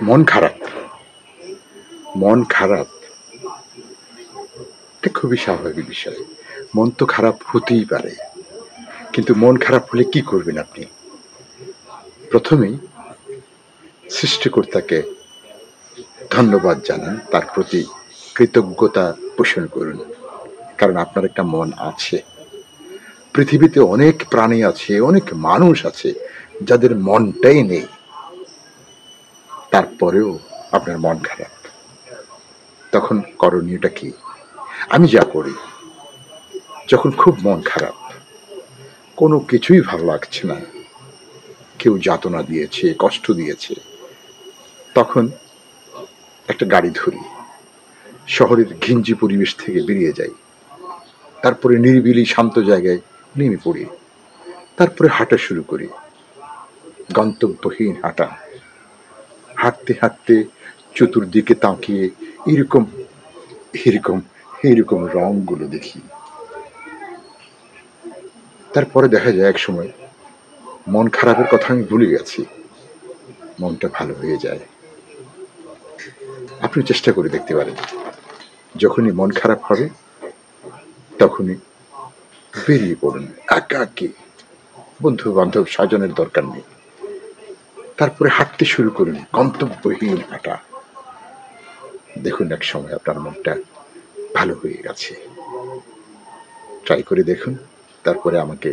মন খারাপ, মন খারাপ এটা খুবই স্বাভাবিক বিষয়। মন তো খারাপ হতেই পারে, কিন্তু মন খারাপ হলে কি করবেন আপনি? প্রথমেই সৃষ্টিকর্তাকে ধন্যবাদ জানান, তার প্রতি কৃতজ্ঞতা পোষণ করুন। কারণ আপনার একটা মন আছে। পৃথিবীতে অনেক প্রাণী আছে, অনেক মানুষ আছে যাদের মনটাই নেই, তারপরেও আপনার মন খারাপ। তখন করণীয়টা কি? আমি যা করি, যখন খুব মন খারাপ, কোনো কিছুই ভালো লাগছে না, কেউ যাতনা দিয়েছে, কষ্ট দিয়েছে, তখন একটা গাড়ি ধরি, শহরের ঘিঞ্জি পরিবেশ থেকে বেরিয়ে যাই, তারপরে নিরিবিলি শান্ত জায়গায় নেমে পড়ি, তারপরে হাঁটা শুরু করি, গন্তব্যহীন হাঁটা। হাঁটতে হাঁটতে চতুর্দিকে তাকিয়ে এরকম এরকম এরকম রংগুলো দেখি। তারপরে দেখা যায় এক সময় মন খারাপের কথা আমি ভুলে গেছি, মনটা ভালো হয়ে যায়। আপনি চেষ্টা করে দেখতে পারেন, যখনই মন খারাপ হবে তখনই বেরিয়ে পড়ুন একাকী, বন্ধু বান্ধব স্বজনের দরকার নেই। তারপরে হাঁটতে শুরু করুন, গন্তব্যহীন হাঁটা। দেখুন এক সময় আপনার মনটা ভালো হয়ে গেছে। ট্রাই করে দেখুন, তারপরে আমাকে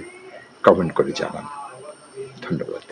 কমেন্ট করে জানান। ধন্যবাদ।